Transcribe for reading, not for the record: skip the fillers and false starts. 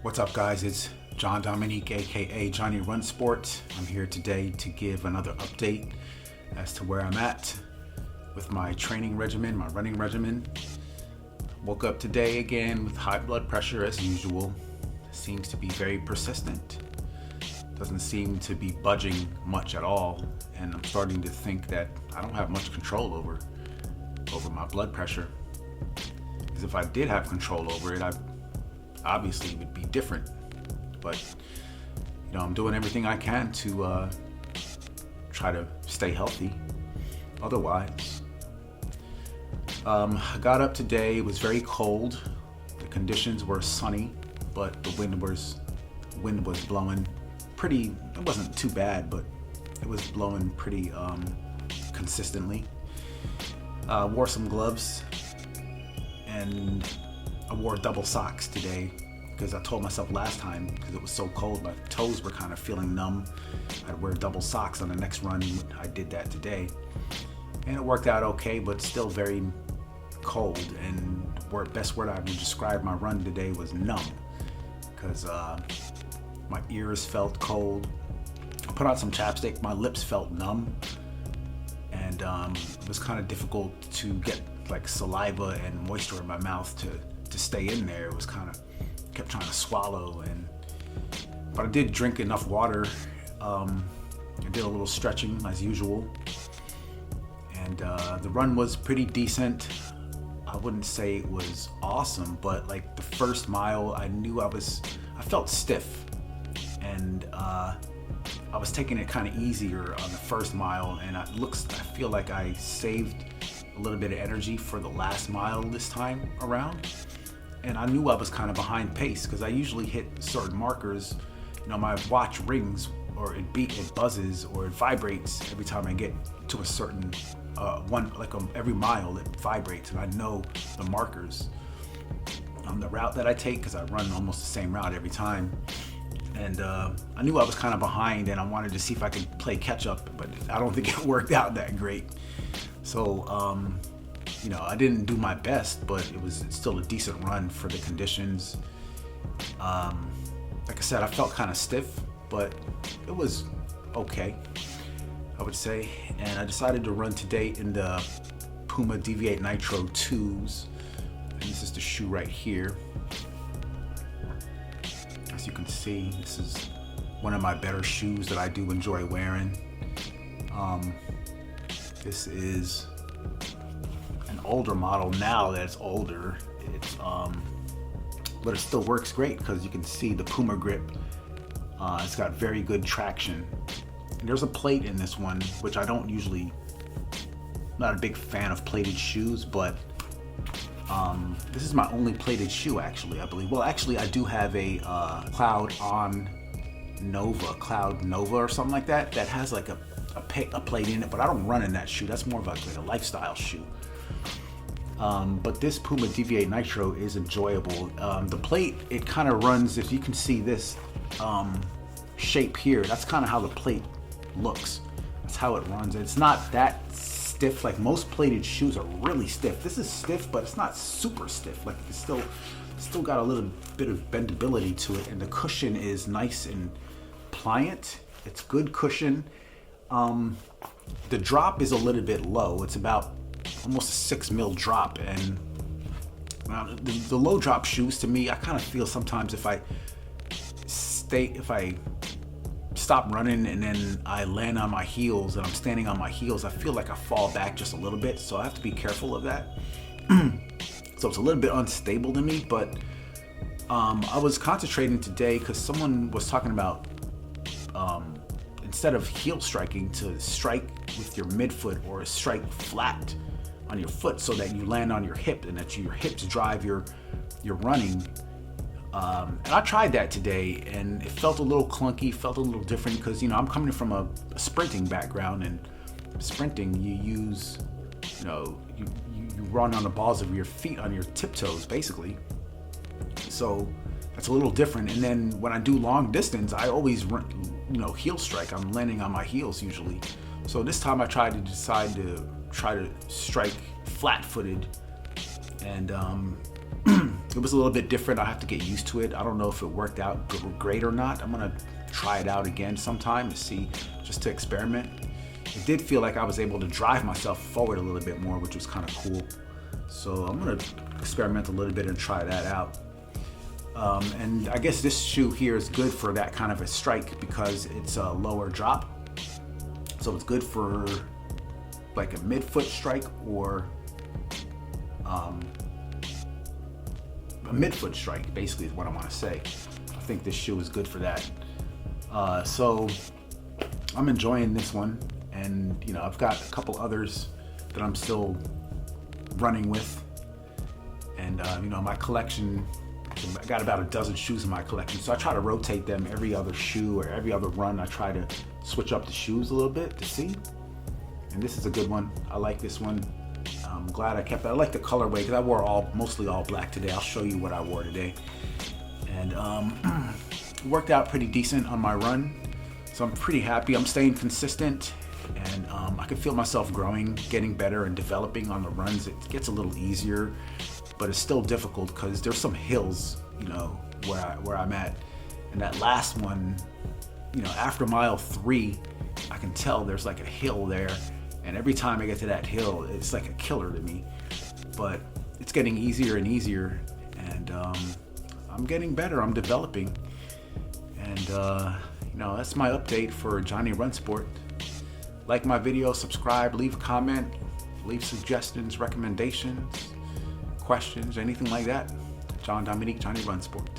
What's up, guys? It's John Dominique, aka Johnny Run Sports. I'm here today to give another update as to where I'm at with my training regimen, my running regimen. Woke up today again with high blood pressure as usual. Seems to be very persistent. Doesn't seem to be budging much at all, and I'm starting to think that I don't have much control over my blood pressure. Because if I did have control over it, obviously it would be different. But I'm doing everything I can to try to stay healthy. Otherwise, I got up today. It was very cold. The conditions were sunny, but the wind was blowing pretty. It wasn't too bad, but it was blowing pretty consistently. Wore some gloves, and I wore double socks today because I told myself last time, because it was so cold, my toes were kind of feeling numb, I'd wear double socks on the next run. I did that today, and it worked out okay, but still very cold. And best word I would describe my run today was numb, because my ears felt cold. I put on some chapstick, my lips felt numb, and it was kind of difficult to get like saliva and moisture in my mouth to stay in there. It was kind of kept trying to swallow, but I did drink enough water. I did a little stretching as usual, and the run was pretty decent. I wouldn't say it was awesome, but like the first mile, I knew I felt stiff, and I was taking it kind of easier on the first mile, and I feel like I saved a little bit of energy for the last mile this time around. And I knew I was kind of behind pace because I usually hit certain markers. My watch rings, or it buzzes, or it vibrates every time I get to a certain every mile it vibrates, and I know the markers on the route that I take because I run almost the same route every time. And I knew I was kind of behind, and I wanted to see if I could play catch up, but I don't think it worked out that great. So I didn't do my best, but it was still a decent run for the conditions. Like I said, I felt kind of stiff, but it was okay, I would say. And I decided to run today in the Puma Deviate Nitro 2s. And this is the shoe right here. As you can see, this is one of my better shoes that I do enjoy wearing. This is an older model now that's older. But it still works great because you can see the Puma grip. It's got very good traction. And there's a plate in this one, which I don't usually, not a big fan of plated shoes, but this is my only plated shoe actually, I believe. Well, actually I do have a Cloud Nova or something like that has like a plate in it, but I don't run in that shoe. That's more of like a lifestyle shoe. But this Puma Deviate Nitro is enjoyable. The plate, it kind of runs, if you can see this shape here, that's kind of how the plate looks. That's how it runs. It's not that stiff. Like most plated shoes are really stiff. This is stiff, but it's not super stiff. Like it's still got a little bit of bendability to it, and the cushion is nice and pliant. It's good cushion. The drop is a little bit low. It's about almost a 6 mil drop, and the low drop shoes, to me, I kind of feel sometimes if I stop running and then I land on my heels and I'm standing on my heels, I feel like I fall back just a little bit, so I have to be careful of that. So it's a little bit unstable to me, but I was concentrating today because someone was talking about instead of heel striking, to strike with your midfoot or strike flat on your foot so that you land on your hip and that your hips drive your running. And I tried that today, and it felt a little clunky, felt a little different because I'm coming from a sprinting background, and sprinting you use you run on the balls of your feet on your tiptoes basically. So that's a little different. And then when I do long distance, I always run, heel strike. I'm landing on my heels usually. So this time I tried to strike flat-footed, and It was a little bit different. I have to get used to it. I don't know if it worked out great or not. I'm gonna try it out again sometime to see, just to experiment. It did feel like I was able to drive myself forward a little bit more, which was kind of cool. So I'm gonna experiment a little bit and try that out. And I guess this shoe here is good for that kind of a strike because it's a lower drop. So it's good for like a mid-foot strike or a mid-foot strike, basically is what I want to say. I think this shoe is good for that. So I'm enjoying this one, and you know, I've got a couple others that I'm still running with, and you know, my collection, I got about a dozen shoes in my collection, so I try to rotate them every other shoe or every other run. I try to switch up the shoes a little bit to see, and this is a good one. I like this one. I'm glad I kept it. I like the colorway because I wore mostly all black today. I'll show you what I wore today, and it worked out pretty decent on my run, so I'm pretty happy. I'm staying consistent, and I can feel myself growing, getting better, and developing on the runs. It gets a little easier, but it's still difficult because there's some hills, you know, where I'm at, and that last one, you know, after mile 3, I can tell there's like a hill there. And every time I get to that hill, it's like a killer to me. But it's getting easier and easier, and I'm getting better. I'm developing, and you know, that's my update for Johnny Run Sport. Like my video, subscribe, leave a comment, leave suggestions, recommendations, questions, anything like that. John Dominique, Johnny Run Sport.